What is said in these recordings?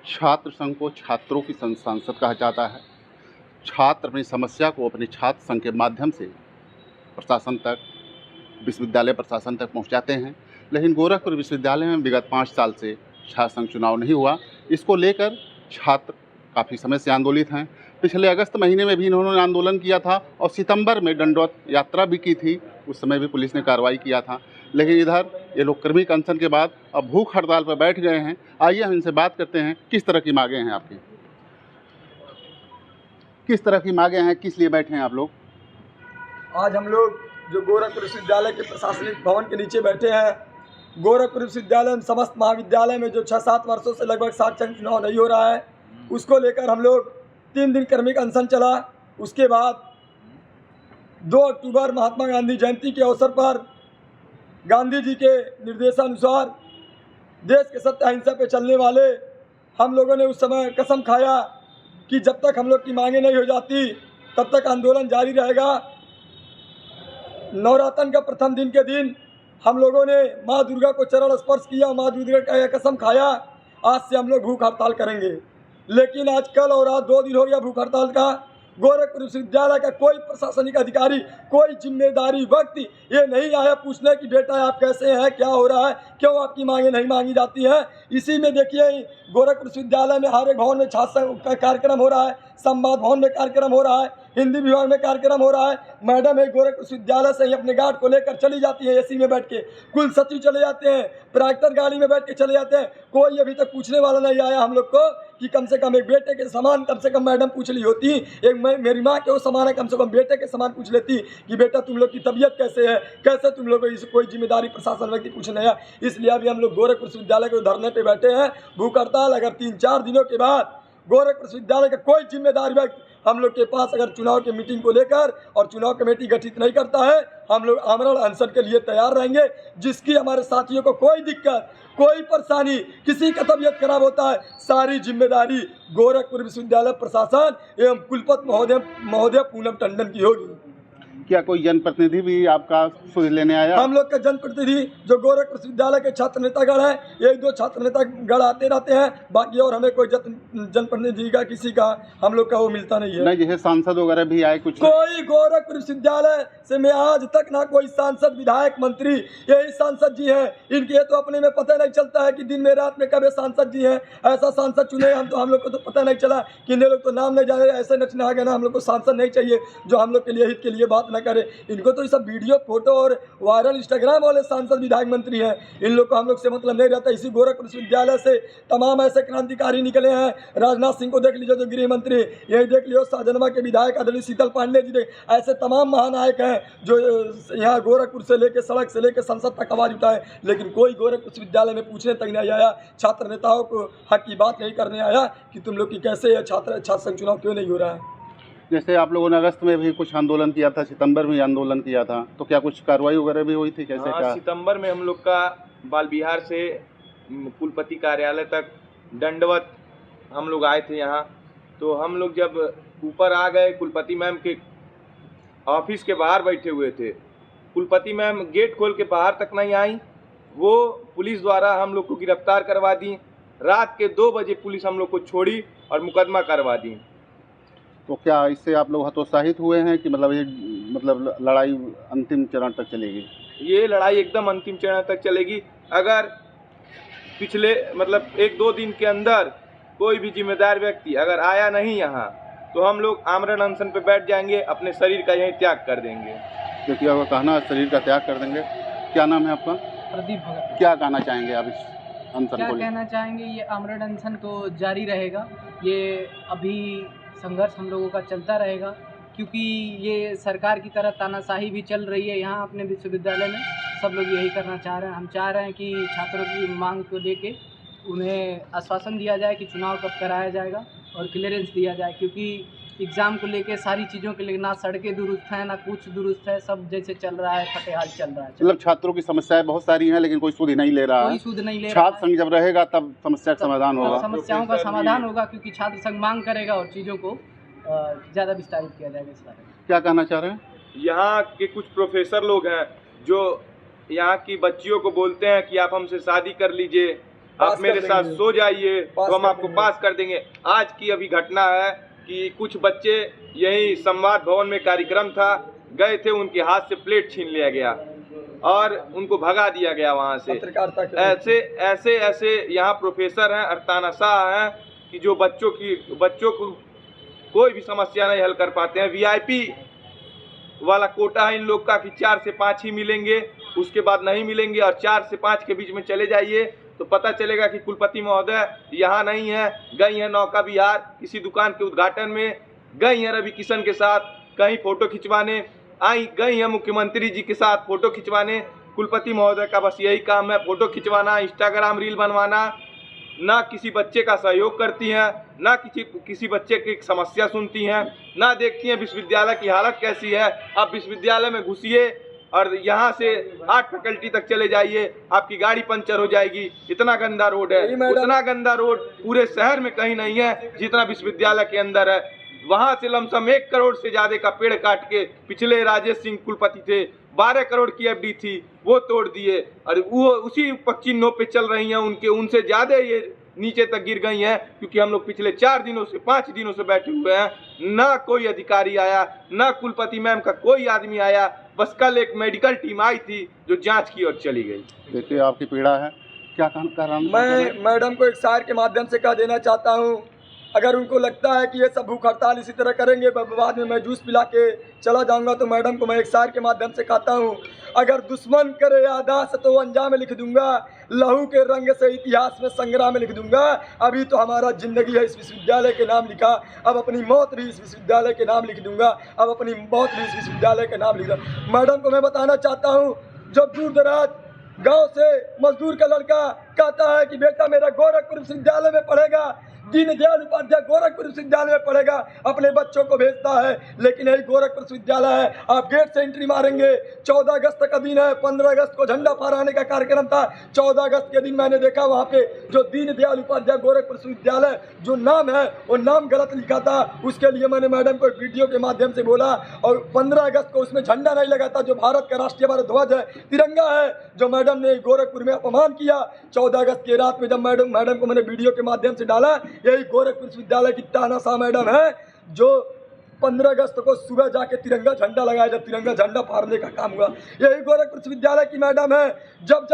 छात्र संघ को छात्रों की संसद कहा जाता है। छात्र अपनी समस्या को अपने छात्र संघ के माध्यम से प्रशासन तक, विश्वविद्यालय प्रशासन तक पहुंचाते हैं। लेकिन गोरखपुर विश्वविद्यालय में विगत 5 साल से छात्र संघ चुनाव नहीं हुआ। इसको लेकर छात्र काफ़ी समय से आंदोलित हैं। पिछले अगस्त महीने में भी इन्होंने आंदोलन किया था और सितंबर में दंडवत यात्रा भी की थी। उस समय भी पुलिस ने कार्रवाई किया था। लेकिन इधर ये लोग क्रमिक अनशन के बाद अब भूख हड़ताल पर बैठ गए हैं। आइए हम इनसे बात करते हैं, किस तरह की मांगें हैं आपकी, किस तरह की मांगें हैं, किस लिए बैठे हैं आप लोग? आज हम लोग जो गोरखपुर विश्वविद्यालय के प्रशासनिक भवन के नीचे बैठे हैं, गोरखपुर विश्वविद्यालय में समस्त महाविद्यालय में जो 6-7 वर्षों से लगभग छात्र संघ चुनाव नहीं हो रहा है, उसको लेकर हम लोग 3 दिन क्रमिक अनशन चला। उसके बाद 2 अक्टूबर महात्मा गांधी जयंती के अवसर पर गांधी जी के निर्देशानुसार देश के सत्य अहिंसा पे चलने वाले हम लोगों ने उस समय कसम खाया कि जब तक हम लोग की मांगें नहीं हो जाती तब तक आंदोलन जारी रहेगा। नवरात्र का प्रथम दिन के दिन हम लोगों ने माँ दुर्गा को चरण स्पर्श किया, माँ दुर्गा का यह कसम खाया आज से हम लोग भूख हड़ताल करेंगे। लेकिन आज कल और आज 2 दिन हो गया भूख हड़ताल का। गोरखपुर विश्वविद्यालय का कोई प्रशासनिक अधिकारी, कोई जिम्मेदारी व्यक्ति ये नहीं आया पूछने कि बेटा आप कैसे हैं, क्या हो रहा है, क्यों आपकी मांगें नहीं मांगी जाती हैं। इसी में देखिए गोरखपुर विश्वविद्यालय में हर एक भवन में छात्र संघ का कार्यक्रम हो रहा है, संवाद भवन में कार्यक्रम हो रहा है, हिंदी विभाग में कार्यक्रम हो रहा है। मैडम है गोरखपुर विश्वविद्यालय से ही अपने गार्ड को लेकर चली जाती है एसी में बैठ के, कुल सचिव चले जाते हैं, प्राक्तर गाड़ी में बैठ के चले जाते हैं। कोई अभी तक पूछने वाला नहीं आया हम लोग को कि कम से कम एक बेटे के समान कम से कम मैडम पूछ ली होती। एक मेरी माँ के वो समान है, कम से कम बेटे के समान पूछ लेती कि बेटा तुम लोग की तबीयत कैसे है, कैसे तुम लोग को कोई जिम्मेदारी प्रशासन व्यक्ति पूछने आया। इसलिए अभी हम लोग गोरखपुर विश्वविद्यालय के धरने पे बैठे हैं भूख हड़ताल। अगर 3-4 दिनों के बाद गोरखपुर विश्वविद्यालय का कोई जिम्मेदार व्यक्ति हम लोग के पास अगर चुनाव की मीटिंग को लेकर और चुनाव कमेटी गठित नहीं करता है, हम लोग आमरण अनशन के लिए तैयार रहेंगे। जिसकी हमारे साथियों को कोई दिक्कत, कोई परेशानी, किसी का तबीयत खराब होता है, सारी जिम्मेदारी गोरखपुर विश्वविद्यालय प्रशासन एवं कुलपति महोदय पूनम टंडन की होगी। क्या कोई जनप्रतिनिधि भी आपका सुध लेने आया? हम लोग का जनप्रतिनिधि जो गोरखपुर विश्वविद्यालय के छात्र नेतागण हैं, 1-2 छात्र नेतागण आते रहते हैं, बाकी और हमें कोई जनप्रतिनिधि का किसी का हम लोग का वो मिलता नहीं है। नहीं, जैसे सांसद वगैरह भी आए कुछ? कोई गोरखपुर विश्वविद्यालय से मैं आज तक ना कोई सांसद, विधायक, मंत्री, यही सांसद जी हैं। इनके तो अपने में पता नहीं चलता है कि दिन में रात में कब सांसद जी हैं। ऐसा सांसद चुने हम लोग को तो पता नहीं चला कि इन लोग तो नाम नहीं जाने, ऐसे नचने आ गए ना। हम लोग को सांसद नहीं चाहिए जो हम लोग के लिए हित के लिए बात न करे। इनको तो ये सब वीडियो, फोटो और वायरल इंस्टाग्राम वाले सांसद, विधायक, मंत्री हैं, इन लोग को हम लोग से मतलब नहीं रहता। इसी गोरखपुर विश्वविद्यालय से तमाम ऐसे क्रांतिकारी निकले हैं। राजनाथ सिंह को देख लीजिए जो गृह मंत्री, यही देख लियो शाहजहां के विधायक आदरणीय शीतल पांडे जी, ऐसे तमाम महानायक हैं जो यहाँ गोरखपुर से लेकर सड़क से लेकर संसद तक आवाज उठाए। लेकिन कोई गोरखपुर विश्वविद्यालय में पूछने तक नहीं आया, छात्र नेताओं को हक की बात नहीं करने आया कि तुम लोग की कैसे छात्र संघ चुनाव क्यों नहीं हो रहा है। जैसे आप लोगों ने अगस्त में भी कुछ आंदोलन किया था, सितंबर में आंदोलन किया था, तो क्या कुछ कार्रवाई वगैरह भी हुई थी? कैसे? हाँ, सितंबर में हम लोग का बाल विहार से कुलपति कार्यालय तक दंडवत हम लोग आए थे यहाँ। तो हम लोग जब ऊपर आ गए, कुलपति मैम के ऑफिस के बाहर बैठे हुए थे। कुलपति मैम गेट खोल के बाहर तक नहीं आई, वो पुलिस द्वारा हम लोग को गिरफ्तार करवा दी। रात के 2 बजे पुलिस हम लोग को छोड़ी और मुकदमा करवा दी। तो क्या इससे आप लोग हतोत्साहित हुए हैं कि मतलब ये लड़ाई अंतिम चरण तक चलेगी? ये लड़ाई एकदम अंतिम चरण तक चलेगी। अगर पिछले 1-2 दिन के अंदर कोई भी जिम्मेदार व्यक्ति अगर आया नहीं यहाँ, तो हम लोग आमरण अनशन पे बैठ जाएंगे, अपने शरीर का यही त्याग कर देंगे। क्योंकि आपका कहना शरीर का त्याग कर देंगे। क्या नाम है आपका? प्रदीप भगत। क्या कहना चाहेंगे आप इस अनशन क्या को? कहना चाहेंगे, ये आमरण अनशन तो जारी रहेगा। ये अभी संघर्ष हम लोगों का चलता रहेगा, क्योंकि ये सरकार की तरह तानाशाही भी चल रही है यहाँ अपने विश्वविद्यालय में। सब लोग यही करना चाह रहे हैं। हम चाह रहे हैं कि छात्रों की मांग को लेके उन्हें आश्वासन दिया जाए कि चुनाव कब कराया जाएगा और क्लियरेंस दिया जाए, क्योंकि एग्ज़ाम को लेके सारी चीज़ों के लिए ना सड़कें दुरुस्त हैं, ना कुछ दुरुस्त है, सब जैसे चल रहा है फटेहाल चल रहा है। मतलब छात्रों की समस्याएं बहुत सारी हैं, लेकिन कोई सुध नहीं ले रहा है। कोई सुध नहीं ले रहा है। छात्र संघ जब रहेगा तब समस्या का समाधान होगा। समस्याओं का समाधान होगा, क्योंकि छात्र संघ मांग करेगा और चीज़ों को ज़्यादा विस्तारित किया जाएगा इस बारे में। क्या कहना चाह रहे हैं? यहाँ के कुछ प्रोफेसर लोग हैं जो यहाँ की बच्चियों को बोलते हैं कि आप हमसे शादी कर लीजिए, आप मेरे कर साथ देंगे। सो जाइए पास तो हम कर आपको देंगे। पास कर देंगे। आज की अभी घटना है कि कुछ बच्चे यही संवाद भवन में कार्यक्रम था, गए थे, उनके हाथ से प्लेट छीन लिया गया और उनको भगा दिया गया वहाँ से। पत्रकारिता के ऐसे ऐसे ऐसे यहाँ प्रोफेसर हैं, तानाशाह हैं कि जो बच्चों को कोई भी समस्या नहीं हल कर पाते हैं। वीआईपी वाला कोटा है इन लोग का कि 4 से 5 ही मिलेंगे, उसके बाद नहीं मिलेंगे, और 4 से 5 के बीच में चले जाइए तो पता चलेगा कि कुलपति महोदय यहाँ नहीं है, गई हैं नौका विहार किसी दुकान के उद्घाटन में, गई हैं रवि किशन के साथ कहीं फोटो खिंचवाने, गई हैं मुख्यमंत्री जी के साथ फोटो खिंचवाने। कुलपति महोदय का बस यही काम है, फोटो खिंचवाना, इंस्टाग्राम रील बनवाना। ना किसी बच्चे का सहयोग करती हैं, ना किसी बच्चे की समस्या सुनती हैं, ना देखती हैं विश्वविद्यालय की हालत कैसी है। आप विश्वविद्यालय में घुसिए और यहाँ से 8 फैकल्टी तक चले जाइए, आपकी गाड़ी पंचर हो जाएगी। इतना गंदा रोड है, उतना गंदा रोड पूरे शहर में कहीं नहीं है जितना विश्वविद्यालय के अंदर है। वहाँ से लमसम 1 करोड़ से ज़्यादा का पेड़ काट के पिछले राजेश सिंह कुलपति थे, 12 करोड़ की एफडी थी, वो तोड़ दिए और वो उसी पक्षियों पे चल रही हैं। उनसे ज़्यादा ये नीचे तक गिर गई हैं, क्योंकि हम लोग पिछले 4 दिनों से 5 दिनों से बैठे हुए हैं, ना कोई अधिकारी आया, ना कुलपति मैम का कोई आदमी आया। बस कल एक मेडिकल टीम आई थी जो जांच की और चली गई। देखिए आपकी पीड़ा है, क्या काम मैं मैडम को एक शायर के माध्यम से कह देना चाहता हूँ, अगर उनको लगता है कि ये सब भूख हड़ताल इसी तरह करेंगे, बाद में मैं जूस पिला के चला जाऊंगा, तो मैडम को मैं एक शायर के माध्यम से कहता हूँ, अगर दुश्मन करे यादाश्त तो अंजाम लिख दूंगा, लहू के रंग से इतिहास में संग्राम लिख दूंगा। अभी तो हमारा जिंदगी है इस विश्वविद्यालय के नाम लिखा, अब अपनी मौत भी इस विश्वविद्यालय के नाम लिख दूंगा, अब अपनी मौत भी इस विश्वविद्यालय के नाम लिख दूंगा। मैडम को मैं बताना चाहता हूँ, जब दूर दराज गांव से मजदूर का लड़का कहता है कि बेटा मेरा गोरखपुर विश्वविद्यालय में पढ़ेगा, दीनदयाल उपाध्याय गोरखपुर विश्वविद्यालय में पढ़ेगा, अपने बच्चों को भेजता है, लेकिन यही गोरखपुर विश्वविद्यालय है, आप गेट से एंट्री मारेंगे। 14 अगस्त का दिन है, 15 अगस्त को झंडा फहराने का कार्यक्रम था। 14 अगस्त के दिन मैंने देखा वहाँ पे जो दीनदयाल उपाध्याय गोरखपुर विश्वविद्यालय जो नाम है वो नाम गलत लिखा था। उसके लिए मैंने मैडम को वीडियो के माध्यम से बोला, और 15 अगस्त को उसमें झंडा नहीं लगा था जो भारत का राष्ट्रीय भारत ध्वज है, तिरंगा है, जो मैडम ने गोरखपुर में अपमान किया। 14 अगस्त की रात में जब मैडम को मैंने वीडियो के माध्यम से डाला, यही गोरखपुर विश्वविद्यालय की तानाशाह मैडम है जो 15 अगस्त को सुबह जाके तिरंगा झंडा लगाया, जब तिरंगा झंडा फाड़ने का काम हुआ। यही गोरखपुर विश्वविद्यालय की मैडम है, जब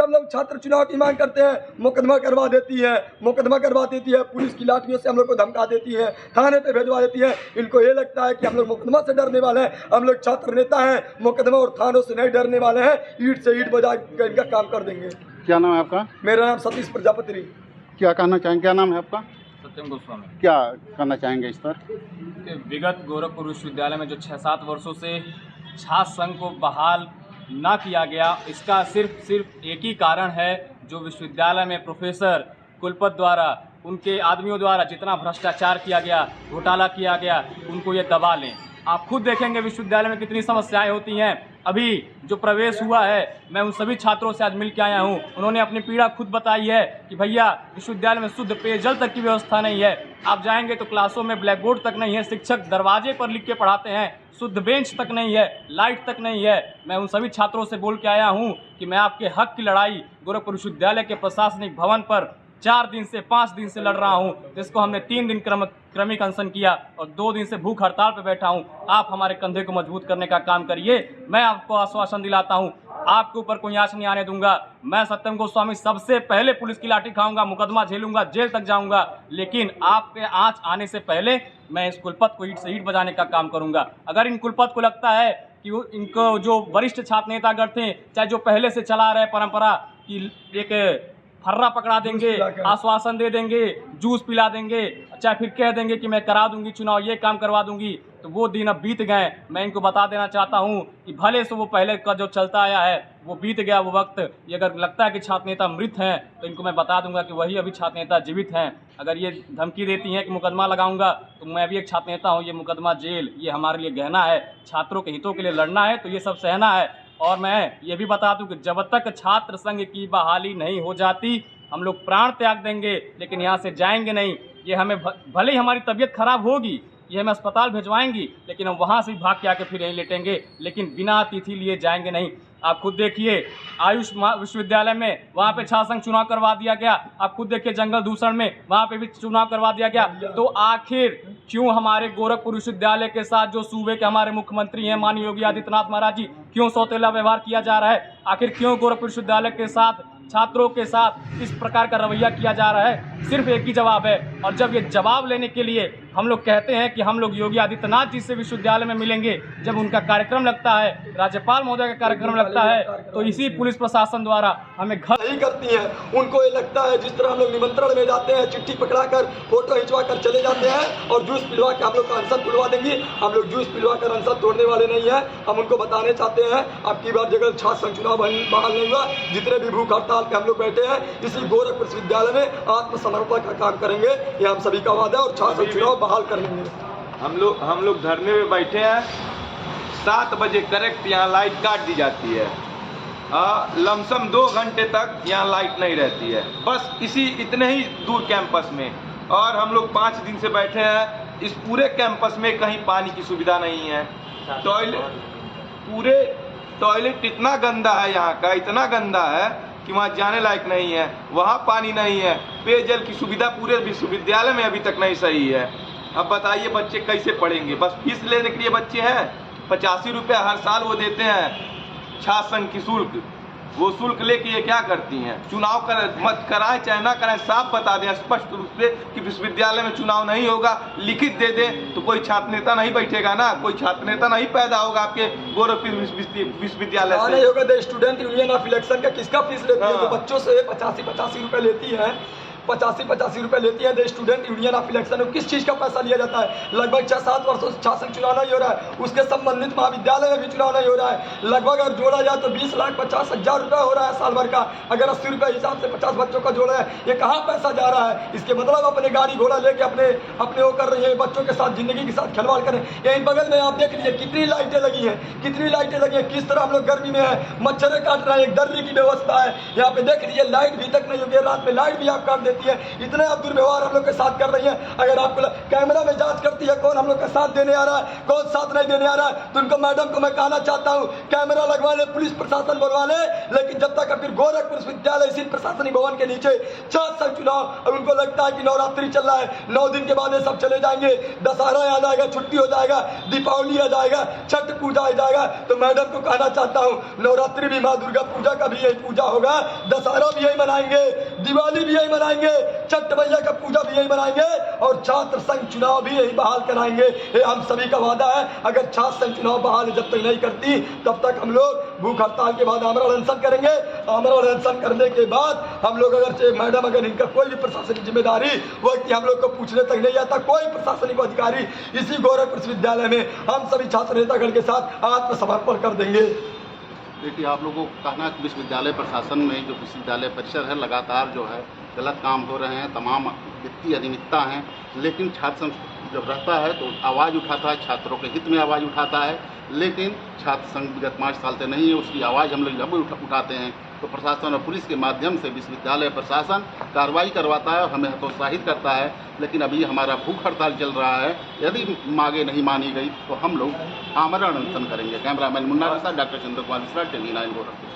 लोग छात्र चुनाव की मांग करते हैं, मुकदमा करवा देती है, पुलिस की लाठियों से हम लोग को धमका देती है, थाने पे भेजवा देती है। इनको ये लगता है कि हम लोग मुकदमा से डरने वाले हैं, हम लोग छात्र नेता हैं, मुकदमा और थानों से नहीं डरने वाले हैं, ईंट से ईंट बजा कर इनका काम कर देंगे। क्या नाम है आपका? मेरा नाम सतीश प्रजापति। क्या कहना चाहेंगे, क्या नाम है आपका? सत्यम गोस्वामी। क्या करना चाहेंगे इस पर? कि विगत गोरखपुर विश्वविद्यालय में जो 6-7 वर्षों से छात्र संघ को बहाल ना किया गया, इसका सिर्फ एक ही कारण है, जो विश्वविद्यालय में प्रोफेसर कुलपति द्वारा, उनके आदमियों द्वारा जितना भ्रष्टाचार किया गया, घोटाला किया गया, उनको ये दबा लें। आप खुद देखेंगे विश्वविद्यालय में कितनी समस्याएं होती हैं। अभी जो प्रवेश हुआ है, मैं उन सभी छात्रों से आज मिल के आया हूँ, उन्होंने अपनी पीड़ा खुद बताई है कि भैया विश्वविद्यालय में शुद्ध पेयजल तक की व्यवस्था नहीं है। आप जाएंगे तो क्लासों में ब्लैक बोर्ड तक नहीं है, शिक्षक दरवाजे पर लिख के पढ़ाते हैं, शुद्ध बेंच तक नहीं है, लाइट तक नहीं है। मैं उन सभी छात्रों से बोल के आया हूँ कि मैं आपके हक की लड़ाई गोरखपुर विश्वविद्यालय के प्रशासनिक भवन पर 4 दिन से 5 दिन से लड़ रहा हूं, जिसको हमने 3 दिन क्रमिक अनशन किया और 2 दिन से भूख हड़ताल पर बैठा हूं। आप हमारे कंधे को मजबूत करने का काम करिए। मैं आपको आश्वासन दिलाता हूं, आपके ऊपर कोई आँच नहीं आने दूंगा। मैं सत्यम गोस्वामी सबसे पहले पुलिस की लाठी खाऊंगा, मुकदमा झेलूंगा, जेल तक जाऊंगा, लेकिन आपके आँच आने से पहले मैं इस कुलपति को ईंट से ईंट बजाने का काम करूंगा। अगर इन कुलपति को लगता है कि इनको जो वरिष्ठ छात्र नेतागण थे, चाहे जो पहले से चला रहे परंपरा कि एक फर्रा पकड़ा देंगे, आश्वासन दे देंगे, जूस पिला देंगे, चाहे फिर कह देंगे कि मैं करा दूंगी चुनाव, ये काम करवा दूंगी, तो वो दिन अब बीत गए। मैं इनको बता देना चाहता हूं कि भले से वो पहले का जो चलता आया है वो बीत गया वो वक्त। ये अगर लगता है कि छात्र नेता मृत हैं तो इनको मैं बता दूंगा कि वही अभी छात्र नेता जीवित हैं। अगर ये धमकी देती हैं कि मुकदमा लगाऊंगा, तो मैं भी एक छात्र नेता हूँ। ये मुकदमा, जेल, ये हमारे लिए गहना है। छात्रों के हितों के लिए लड़ना है तो ये सब सहना है। और मैं ये भी बता दूं कि जब तक छात्र संघ की बहाली नहीं हो जाती, हम लोग प्राण त्याग देंगे, लेकिन यहाँ से जाएंगे नहीं। ये हमें भले ही हमारी तबीयत खराब होगी, ये हमें अस्पताल भिजवाएंगी, लेकिन हम वहाँ से भी भाग के आके फिर यहीं लेटेंगे, लेकिन बिना तिथि लिए जाएंगे नहीं। आप खुद देखिए, आयुष विश्वविद्यालय में वहाँ पे छात्र संघ चुनाव करवा दिया गया। आप खुद देखिए, जंगल दूषण में वहाँ पे भी चुनाव करवा दिया गया। तो आखिर क्यों हमारे गोरखपुर विश्वविद्यालय के साथ जो सूबे के हमारे मुख्यमंत्री हैं माननीय योगी आदित्यनाथ महाराज जी, क्यों सौतेला व्यवहार किया जा रहा है? आखिर क्यों गोरखपुर विश्वविद्यालय के साथ, छात्रों के साथ इस प्रकार का रवैया किया जा रहा है? सिर्फ एक ही जवाब है, और जब ये जवाब लेने के लिए हम लोग कहते हैं कि हम लोग योगी आदित्यनाथ जी से विश्वविद्यालय में मिलेंगे, जब उनका कार्यक्रम लगता है, राज्यपाल महोदय का कार्यक्रम लगता है, तो इसी पुलिस प्रशासन द्वारा हमें घर नहीं करती हैं। उनको ये लगता है जिस तरह हम लोग निमंत्रण में जाते हैं, चिट्ठी पकड़ाकर फोटो खिंचवा कर चले जाते हैं और जूस पिलवा के हम लोग का अनशन तोड़वा देंगे। हम लोग जूस पिलवा कर अनशन तोड़ने वाले नहीं हैं। हम उनको बताने चाहते हैं, अब की बार जगह छात्र संघ चुनाव बहाल नहीं हुआ, जितने भी भूख हड़ताल पे हम लोग बैठे हैं, इसी गोरखपुर विश्वविद्यालय में आत्मसमर्पण का काम करेंगे। ये हम सभी का वादा है और छात्र संघ चुनाव बहाल कर लेंगे। हम लोग धरने में बैठे हैं। 7 बजे करेक्ट यहाँ लाइट काट दी जाती है। लमसम 2 घंटे तक यहाँ लाइट नहीं रहती है, बस इतने ही दूर कैंपस में। और हम लोग 5 दिन से बैठे हैं। इस पूरे कैंपस में कहीं पानी की सुविधा नहीं है। टॉयलेट इतना गंदा है, यहाँ का इतना गंदा है कि वहाँ जाने लायक नहीं है। वहाँ पानी नहीं है। पेयजल की सुविधा पूरे विश्वविद्यालय में अभी तक नहीं सही है। अब बताइए बच्चे कैसे पढ़ेंगे? बस फीस लेने के लिए बच्चे हैं। 85 रुपये हर साल वो देते हैं छात्र संघ की शुल्क। वो शुल्क लेके ये क्या करती हैं? चुनाव मत कराएं चाहे ना कराएं, साफ बता दें स्पष्ट रूप से कि विश्वविद्यालय में चुनाव नहीं होगा, लिखित दे दें, तो कोई छात्र नेता नहीं बैठेगा ना, कोई छात्र नेता नहीं पैदा होगा आपके गोरखपुर विश्वविद्यालय से। नहीं होगा। स्टूडेंट यूनियन ऑफ इलेक्शन का किसका फीस लेती है? तो बच्चों से 85 रुपए लेती है। 85 रुपए लेती है। स्टूडेंट यूनियन ऑफ इलेक्शन में किस चीज़ का पैसा लिया जाता है? लगभग 6-7 वर्षों से छात्र संघ चुनाव नहीं हो रहा है। उसके संबंधित महाविद्यालय में भी चुनाव नहीं हो रहा है। लगभग अगर जोड़ा जाए तो 20,50,000 रुपये हो रहा है साल भर का। अगर 80 रुपये हिसाब से 50 बच्चों का जोड़ा है, ये कहाँ पैसा जा रहा है? इसके मतलब अपने गाड़ी घोड़ा लेके अपने वो कर रही है, बच्चों के साथ जिंदगी के साथ खिलवाड़ करें। यहीं बगल में आप देख लीजिए कितनी लाइटें लगी हैं, किस तरह हम लोग गर्मी में है, मच्छर काट रहे हैं, एक दर्री की व्यवस्था है। यहाँ पे देख लीजिए लाइट भी तक नहीं होगी, रात में लाइट भी आप काट देती है। इतने आप दुर्व्यवहार हम लोग के साथ कर रही हैं। अगर आपको कैमरा में जांच करती है कौन हम लोग का साथ देने आ रहा है, कौन साथ नहीं देने आ रहा है, तो उनको मैडम को मैं कहना चाहता हूँ, कैमरा लगवा ले, पुलिस प्रशासन बुलवा ले, लेकिन जब तक फिर गोरखपुर विश्वविद्यालय इसी प्रशासनिक भवन के नीचे छात्र संघ चुनाव, और उनको लगता है कि नवरात्रि चल रहा है, 9 दिन के बाद ये सब चले जाएंगे, दशहरा आ जाएगा, छुट्टी हो जाएगा, दीपावली आ जाएगा, छठ पूजा आ जाएगा, तो मैडम को कहना चाहता हूँ नवरात्रि भी माँ दुर्गा पूजा का भी यही पूजा होगा, दशहरा भी यही मनाएंगे, दिवाली भी यही मनाएंगे, छठ मैया का पूजा भी यही मनाएंगे, और छात्र संघ चुनाव भी यही बहाल कराएंगे। ये हम सभी का वादा है। अगर छात्र संघ चुनाव बहाल जब तक नहीं करती, तब तक हम लोग भूख हड़ताल के बाद आमरण अनशन करेंगे। आमरण अनशन करने के बाद हम लोग अगर इनका कोई भी प्रशासनिक जिम्मेदारी वो कि हम लोग को पूछने तक नहीं आता, कोई प्रशासनिक अधिकारी, इसी गोरखपुर विश्वविद्यालय में हम सभी छात्र नेतागण के साथ आत्मसमर्पण कर देंगे। देखिए, आप लोगों को कहना है कि विश्वविद्यालय प्रशासन में जो विश्वविद्यालय परिसर है, लगातार जो है गलत काम हो रहे हैं, तमाम वित्तीय अनियमितता हैं, लेकिन छात्र संघ जब रहता है तो आवाज़ उठाता है, छात्रों के हित में आवाज़ उठाता है, लेकिन छात्र संघ विगत 5 साल से नहीं है, उसकी आवाज़ हम लोग जब उठाते हैं तो प्रशासन और पुलिस के माध्यम से विश्वविद्यालय प्रशासन कार्रवाई करवाता है और हमें हतोत्साहित करता है। लेकिन अभी हमारा भूख हड़ताल चल रहा है, यदि मांगे नहीं मानी गई तो हम लोग आमरण अनशन करेंगे। कैमरामैन मुन्ना के साथ डॉक्टर चंद्र कुमार मिश्रा, टीवी 9 गोरखपुर।